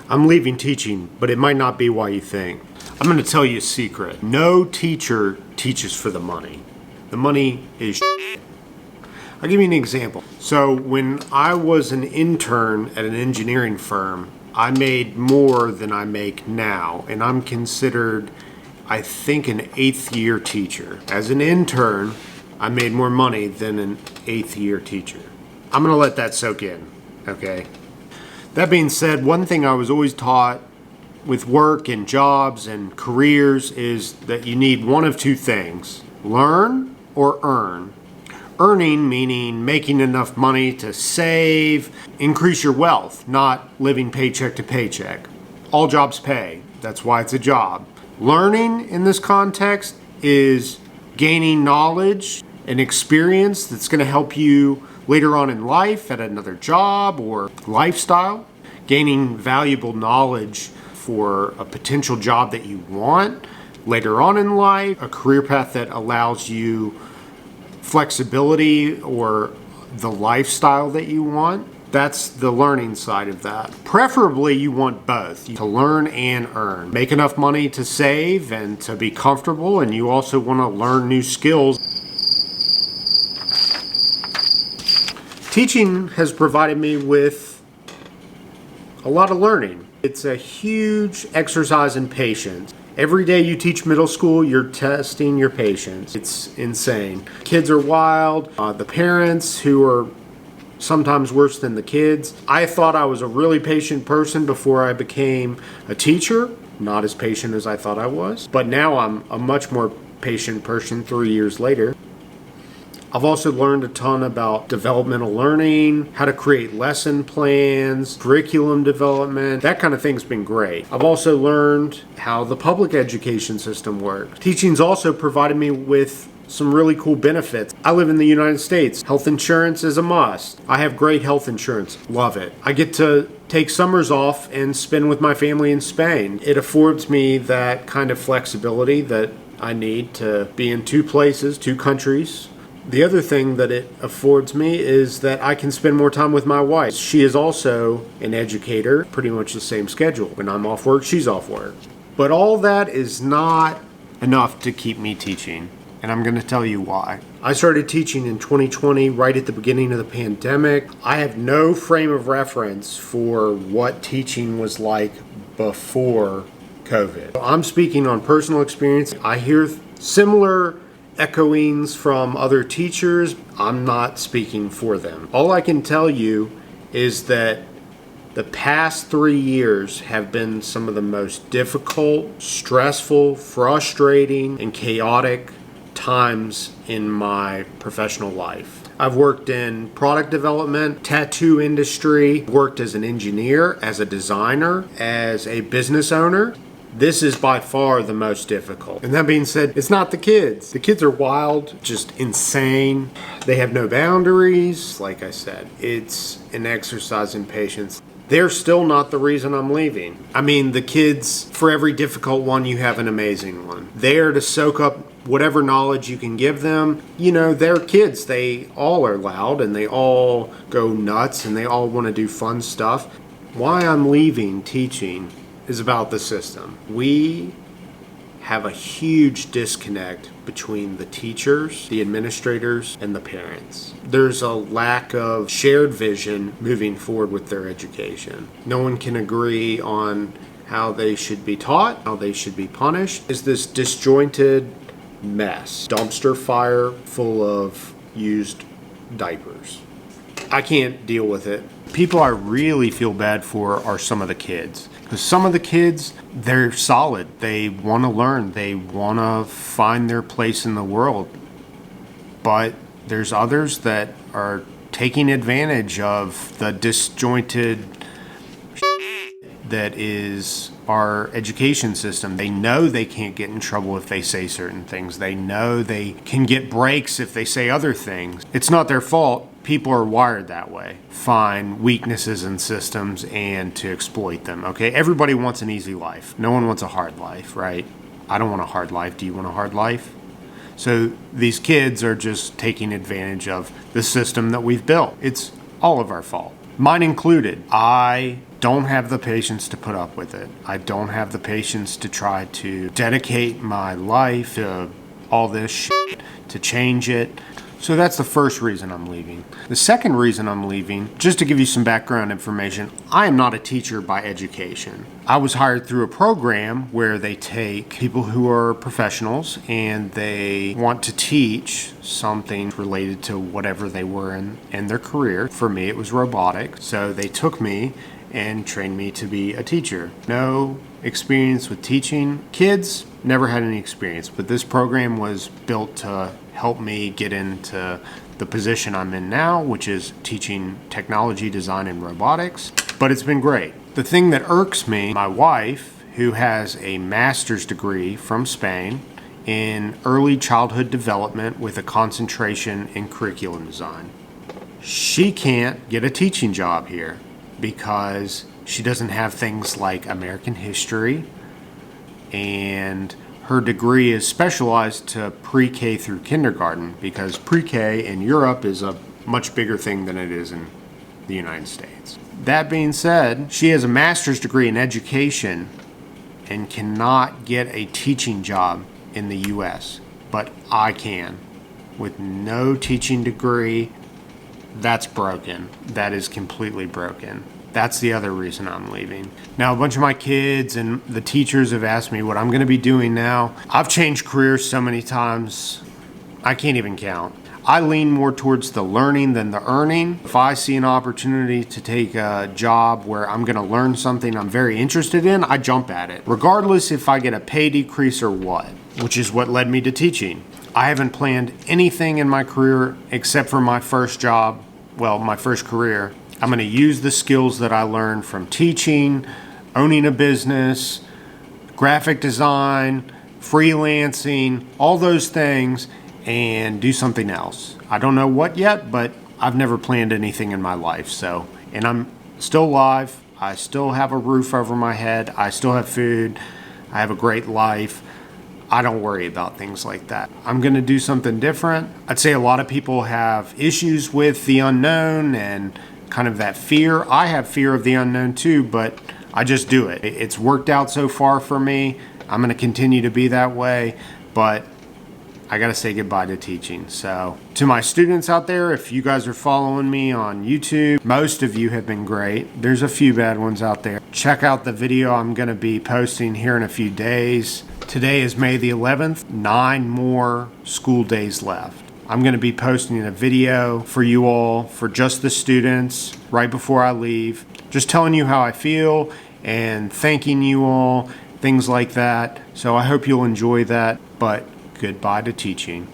I'm leaving teaching, but it might not be why you think. I'm going to tell you a secret. No teacher teaches for the money. The money is shit. I'll give you an example. So when I was an intern at an engineering firm, I made more than I make now, and I'm considered, I think, an 8th year teacher. As an intern, I made more money than an 8th year teacher. I'm going to let that soak in, okay? That being said, one thing I was always taught with work and jobs and careers is that you need one of two things: learn or earn. Earning meaning making enough money to save, increase your wealth, not living paycheck to paycheck. All jobs pay. That's why it's a job. Learning in this context is gaining knowledge and experience that's going to help you later on in life at another job or lifestyle. Gaining valuable knowledge for a potential job that you want later on in life, a career path that allows you flexibility or the lifestyle that you want. That's the learning side of that. Preferably you want both, to learn and earn. Make enough money to save and to be comfortable, and you also want to learn new skills. Teaching has provided me with a lot of learning. It's a huge exercise in patience. Every day you teach middle school, you're testing your patience. It's insane. Kids are wild. The parents, who are sometimes worse than the kids. I thought I was a really patient person before I became a teacher. Not as patient as I thought I was. But now I'm a much more patient person 3 years later. I've also learned a ton about developmental learning, how to create lesson plans, curriculum development. That kind of thing's been great. I've also learned how the public education system works. Teaching's also provided me with some really cool benefits. I live in the United States. Health insurance is a must. I have great health insurance. Love it. I get to take summers off and spend with my family in Spain. It affords me that kind of flexibility that I need to be in two places, two countries. The other thing that it affords me is that I can spend more time with my wife. She is also an educator, pretty much the same schedule. When I'm off work, she's off work. But all that is not enough to keep me teaching, and I'm going to tell you why. I started teaching in 2020, right at the beginning of the pandemic. I have no frame of reference for what teaching was like before COVID. I'm speaking on personal experience. I hear similar echoings from other teachers. I'm not speaking for them. All I can tell you is that the past 3 years have been some of the most difficult, stressful, frustrating, and chaotic times in my professional life. I've worked in product development, tattoo industry, worked as an engineer, as a designer, as a business owner. This is by far the most difficult. And that being said, it's not the kids. The kids are wild, just insane. They have no boundaries. Like I said, it's an exercise in patience. They're still not the reason I'm leaving. I mean, the kids, for every difficult one, you have an amazing one. They're to soak up whatever knowledge you can give them. You know, they're kids. They all are loud and they all go nuts and they all want to do fun stuff. Why I'm leaving teaching is about the system. We have a huge disconnect between the teachers, the administrators, and the parents. There's a lack of shared vision moving forward with their education. No one can agree on how they should be taught, how they should be punished. It's this disjointed mess. Dumpster fire full of used diapers. I can't deal with it. People I really feel bad for are some of the kids. Because some of the kids, they're solid. They want to learn. They want to find their place in the world. But there's others that are taking advantage of the disjointed that is our education system. They know they can't get in trouble if they say certain things. They know they can get breaks if they say other things. It's not their fault. People are wired that way. Find weaknesses in systems and to exploit them, okay? Everybody wants an easy life. No one wants a hard life, right? I don't want a hard life. Do you want a hard life? So these kids are just taking advantage of the system that we've built. It's all of our fault. mine included. I don't have the patience to put up with it. I don't have the patience to try to dedicate my life to all this shit, to change it. So that's the first reason I'm leaving. The second reason I'm leaving, just to give you some background information, I am not a teacher by education. I was hired through a program where they take people who are professionals and they want to teach something related to whatever they were in their career. For me, it was robotics. So they took me and trained me to be a teacher. No experience with teaching kids, never had any experience, but this program was built to help me get into the position I'm in now, which is teaching technology, design, and robotics. But it's been great. The thing that irks me, my wife, who has a master's degree from Spain in early childhood development with a concentration in curriculum design, she can't get a teaching job here because she doesn't have things like American history, and her degree is specialized to pre-K through kindergarten because pre-K in Europe is a much bigger thing than it is in the United States. That being said, she has a master's degree in education and cannot get a teaching job in the US, but I can. With no teaching degree, that's broken. That is completely broken. That's the other reason I'm leaving. Now, a bunch of my kids and the teachers have asked me what I'm going to be doing now. I've changed careers so many times, I can't even count. I lean more towards the learning than the earning. If I see an opportunity to take a job where I'm going to learn something I'm very interested in, I jump at it, regardless if I get a pay decrease or what, which is what led me to teaching. I haven't planned anything in my career except for my first job, well, my first career. I'm going to use the skills that I learned from teaching, owning a business, graphic design, freelancing, all those things, and do something else. I don't know what yet, but I've never planned anything in my life. So, and I'm still alive. I still have a roof over my head. I still have food. I have a great life. I don't worry about things like that. I'm going to do something different. I'd say a lot of people have issues with the unknown and kind of that fear. I have fear of the unknown too, but I just do it. It's worked out so far for me. I'm going to continue to be that way, but I got to say goodbye to teaching. So to my students out there, if you guys are following me on YouTube, most of you have been great. There's a few bad ones out there. Check out the video I'm going to be posting here in a few days. Today is May the 11th, 9 more school days left. I'm going to be posting a video for you all, for just the students, right before I leave, just telling you how I feel and thanking you all, things like that. So I hope you'll enjoy that, but goodbye to teaching.